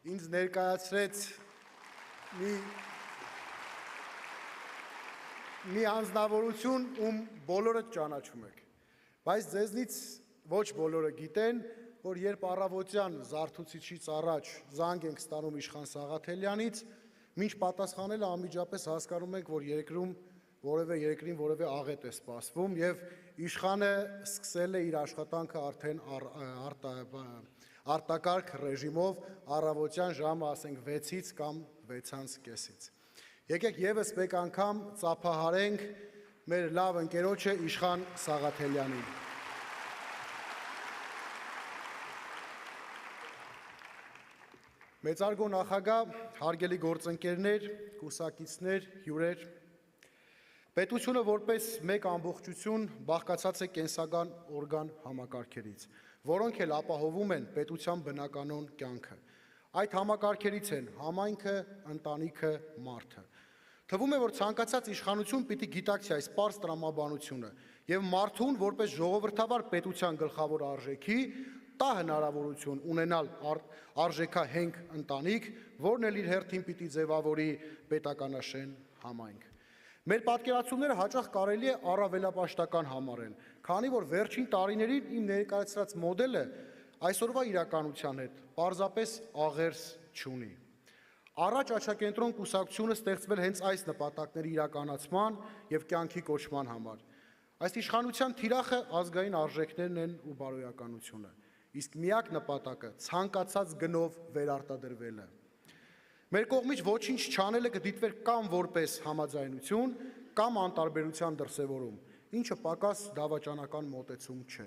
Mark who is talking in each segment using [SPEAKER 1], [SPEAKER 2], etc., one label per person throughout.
[SPEAKER 1] ինձ ներկայացրեց մի անձնավորություն, ում բոլորը ճանաչում եք, բայց ձեզնից ոչ բոլորը գիտեն, որ երբ առավոտյան զարթուցիչից առաջ զանգ ենք ստանում իշխան Սաղաթելյանից, մինչ պատասխանելը անմիջապես հասկանում ենք, որ երկրին որևէ աղետ է սպասվում եւ իշխանը սկսել է իր աշխատանքը արդեն արտակարգ ռեժիմով առավոտյան ժամը ասենք 6-ից կամ 6:30-ից։ Եկեք եւս մեկ անգամ ծափահարենք մեր լավ ընկերոջը իշխան Սաղաթելյանին։ Մեծարգո նախագահ, հարգելի գործընկերներ, կուսակիցներ, հյուրեր, պետությունը որպես մեկ ամբողջություն բաղկացած է կենսական օրգան համակարգերից, որոնք էլ ապահովում են պետության բնականոն կյանքը։ Այդ համակարգերից են համայնքը, ընտանիքը, մարդը։ Թվում է, որ ցանկացած իշխանություն պիտի գիտակցի այս պարզ տրամաբանությունը եւ մարդուն որպես ժողովրդավար պետության գլխավոր արժեքի տա հնարավորություն ունենալ արժեքահենք ընտանիք, որն էլ իր հերթին պիտի ձևավորի պետականաշեն համայնք։ Մեր պատկերացումները հաճախ կարելի է առավելապաշտական համարել, քանի որ վերջին տարիներին իմ ներկայացրած մոդելը այսօրվա իրականության հետ պարզապես աղերս չունի։ Առաջ աչակենտրոն կուսակցությունը ստեղծվել հենց այս նպատակների իրականացման եւ կյանքի կոչման համար։ Այս իշխանության թիրախը ազգային արժեքներն են ու բարոյականությունը, իսկ միակ նպատակը ցանկացած գնով վերարտադրվելը։ Մեր կողմից ոչինչ չանելը կդիտվեր կամ որպես համաձայնություն, կամ անտարբերության դրսևորում, ինչը պակաս դավաճանական մոտեցում չէ։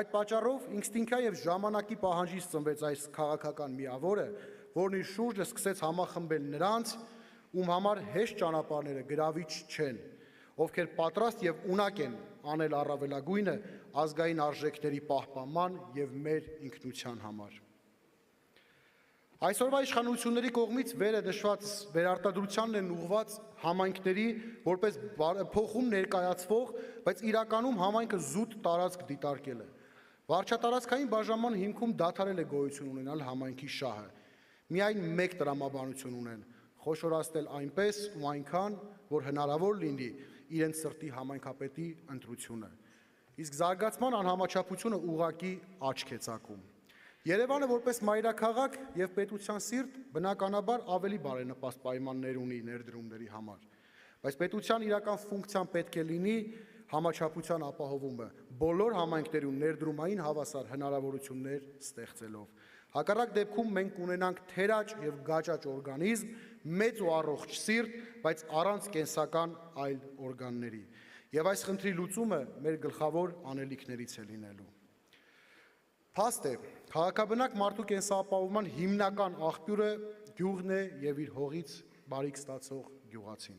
[SPEAKER 1] Այդ պատճառով ինստինկտիվ եւ ժամանակի պահանջից ծնվեց այս քաղաքական միավորը, որն իր շուրջը սկսեց համախմբել նրանց, ում համար հեշտ ճանապարհները գրավիչ չեն, ովքեր պատրաստ եւ ունակ են անել առավելագույնը ազգային արժեքների պահպանման եւ մեր ինքնության համար։ Այսօրվա իշխանությունների կողմից վերը նշված վերարտադրությանն են ուղղված համայնքների որպես փոխում ներկայացվող, բայց իրականում համայնքը զուտ տարածք դիտարկելը։ Վարչատարածքային բաժանման հիմքում դադարել է գոյություն ունենալ համայնքի շահը։ Միայն մեկ տրամաբանություն ունեն՝ խոշորացնել այնպես ու այնքան, որ հնարավոր լինի իրենց սրտի համայնքապետի ընտրությունը։ Իսկ զարգացման անհամաչափությունը ուղղակի աչք է ծակում։ Երևանը որպես մայրաքաղաք եւ պետության սիրտ բնականաբար ավելի բարենպաստ պայմաններ ունի ներդրումների համար, բայց պետության իրական ֆունկցիան պետք է լինի համաչափության ապահովումը բոլոր համայնքներում ներդրումային հավասար հնարավորություններ ստեղծելով։ Հակառակ դեպքում մենք ունենանք թերաճ եւ գաճաճ օրգանիզմ, մեծ ու առողջ սիրտ, բայց առանց կենսական այլ օրգանների։ Եվ այս խնդրի լուծումը մեր գլխավոր անելիքներից է լինելու։ Փաստ է, քաղաքաբնակ մարդու կենսապահովման հիմնական աղբյուրը գյուղն է եւ իր հողից բարիք ստացող գյուղացին։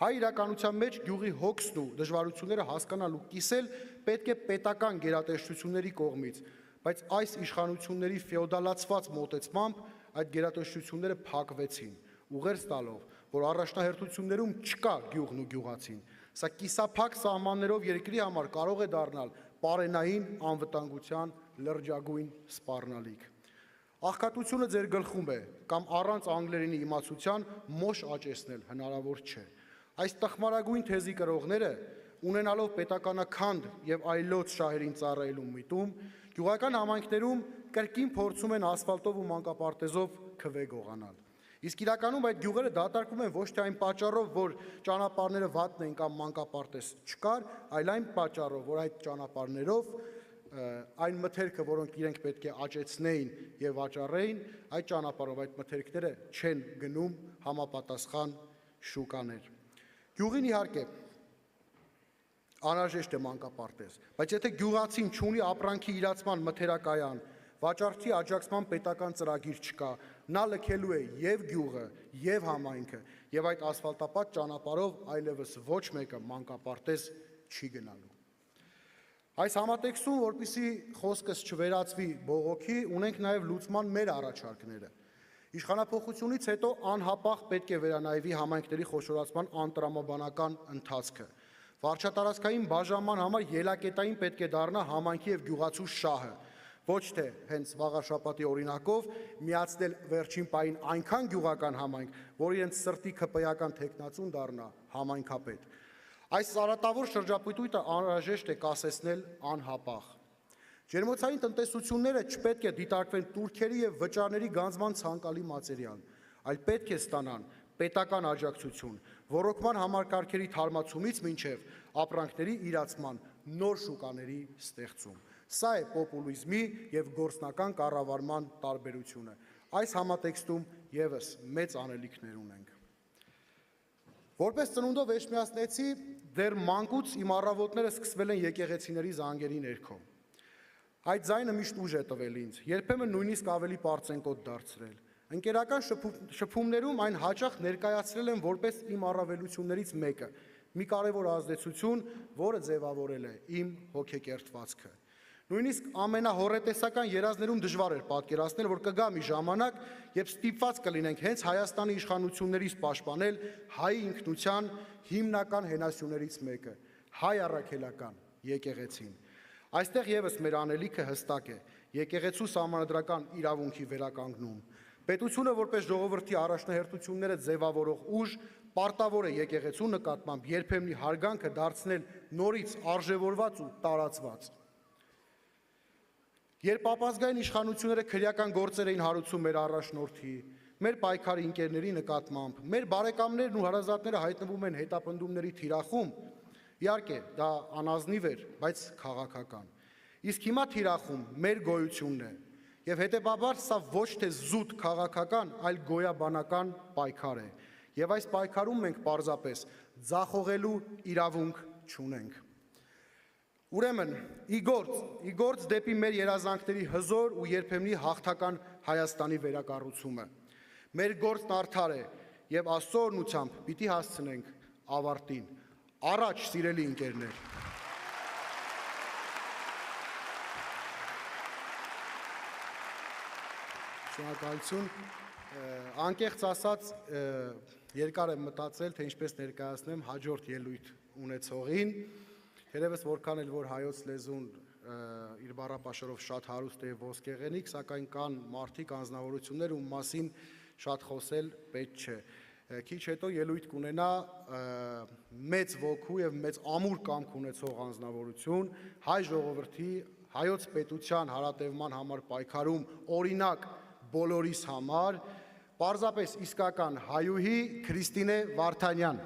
[SPEAKER 1] Հայ իրականության մեջ գյուղի հոգսն ու դժվարությունները հասկանալ ու կիսել պետք է պետական գերատեսչությունների կողմից, բայց այս իշխանությունների ֆեոդալացված մոտեցմամբ այդ գերատեսչությունները փակվեցին, ուղերձ տալով, որ առաջնահերթություններում չկա գյուղն ու գյուղացին, սա կիսափակ սահմաններով երկրի համար կարող է դառնալ պարենային անվտանգության լրջագույն սպառնալիք։ Աղքատությունը ձեր գլխում է, կամ առանց անգլերենի իմացության մոշ աճեցնել հնարավոր չէ։ Այս տխմարագույն թեզի կրողները, ունենալով պետականաքանդ եւ այլոց շահերին ծառայելու միտում, գյուղական համայնքներում կրկին փորձում են ասֆալտով ու մանկապարտեզով քվե գողանալ։ Իսկ իրականում այդ գյուղերը դատարկվում են ոչ թե այն պատճառով, որ ճանապարհները վատն են կամ մանկապարտեզ չկար, այլ այն պատճառով, որ այդ ճանապարհներով այն մթերքը, որոնք իրենք պետք է աճեցնեին եւ վաճառեին, այդ ճանապարհով այդ մթերքները չեն գնում համապատասխան շուկաներ։ Գյուղին իհարկե անհրաժեշտ է մանկապարտեզ, բայց եթե գյուղացին չունի ապրանքի իրացման մթերակայան, վաճառքի աջակցման պետական ծրագիր չկա, նա լքելու է եւ գյուղը, եւ համայնքը, եւ այդ ասֆալտապատ ճանապարհով այլևս ոչ մեկը մանկապարտեզ չի գնալու։ Այս համատեքստում, որպեսզի խոսքս չվերածվի բողոքի, ունենք նաև լուծման մեր առաջարկները։ Իշխանափոխությունից հետո անհապաղ պետք է վերանայվի համայնքների խոշորացման անտրամաբանական ընթացքը։ Վարչատարածքային բաժանման համար ելակետային պետք է դառնա համայնքի եւ գյուղացու շահը, ոչ թե հենց վաղաշաբաթի օրինակով միացնել վերջին պահին այնքան գյուղական համայնք, որ իրենց սրտի քպեական թեկնածուն դառնա համայնքապետ։ Այս սարատավոր շրջապտույտը անհրաժեշտ է կասեցնել անհապաղ։ Ջերմոցային տնտեսությունները չպետք է դիտարկվեն տուրքերի եւ վճարների գանձման ցանկալի մատերիալ, այլ պետք է ստանան պետական աջակցություն, ռոռոկման համակարգերի թարմացումից մինչև ապրանքների իրացման նոր շուկաների ստեղծում։ Սա է պոպուլիզմի եւ գործնական կառավարման տարբերությունը։ Այս համատեքստում եւս մեծ անելիքներ ունենք։ Որպես ծնունդով էջմիածնեցի, դեռ մանկուց իմ առավոտները սկսվել են եկեղեցիների զանգերի ներքո։ Այդ ձայնը միշտ ուժ է տվել ինձ, երբեմն նույնիսկ ավելի պարծենկոտ դարձրել։ Ընկերական շփումներում այն հաճախ ներկայացրել եմ որպես իմ առավելություններից մեկը, մի կարևոր ազդեցություն, որը ձևավորել է իմ հոգեկերտվածքը։ Նույնիսկ ամենահոռետեսական երազներում դժվար էր պատկերացնել, որ կգա մի ժամանակ, երբ ստիպված կլինենք հենց Հայաստանի իշխանություններից պաշտպանել հայ ինքնության հիմնական հենասյուներից մեկը՝ հայ առաքելական եկեղեցին։ Այստեղ եւս մեր անելիքը հստակ է՝ եկեղեցու սահմանադրական իրավունքի վերականգնում։ Պետությունը որպես ժողովրդի առաջնահերթությունները ձևավորող ուժ պարտավոր է եկեղեցու նկատմամբ երբեմնի հարգանքը դարձնել նորից արժևորված ու տարածված։ Երբ ապազգային իշխանությունները քրեական գործեր էին հարուցում մեր առաջնորդի, մեր պայքարի ընկերների նկատմամբ, մեր բարեկամներն ու հարազատները հայտնվում են հետապնդումների թիրախում, իհարկե դա անազնիվ էր, բայց քաղաքական։ Իսկ հիմա թիրախում մեր գոյությունն է, եւ հետեւաբար սա ոչ թե զուտ քաղաքական, այլ գոյաբանական պայքար է, եւ այս պայքարում մենք պարզապես ձախողելու իրավունք չունենք։ Ուրեմն, ի գործ դեպի մեր երազանքների հզոր ու երբեմնի հաղթական Հայաստանի վերակառուցումը։ Մեր գործն արդար է եւ Աստծո օրհնությամբ պիտի հասցնենք ավարտին։ Առաջ, սիրելի ընկերներ։ Շնորհակալություն։ Անկեղծ ասած, երկար եմ մտածել, թե ինչպես ներկայացնեմ հաջորդ ելույթ ունեցողին։ Երևս որքան էլ որ հայոց լեզուն իր բառապաշարով շատ հարուստ է եւ ոսկեղենիկ, սակայն կան մարդիկ, անձնավորություններ, ում մասին շատ խոսել պետք չէ։ Քիչ հետո ելույթ կունենա մեծ ոգու եւ մեծ ամուր կամք ունեցող անձնավորություն, հայ ժողովրդի, հայոց պետության հարատևման համար պայքարում օրինակ բոլորիս համար, պարզապես իսկական հայուհի Քրիստինե Վարդանյան։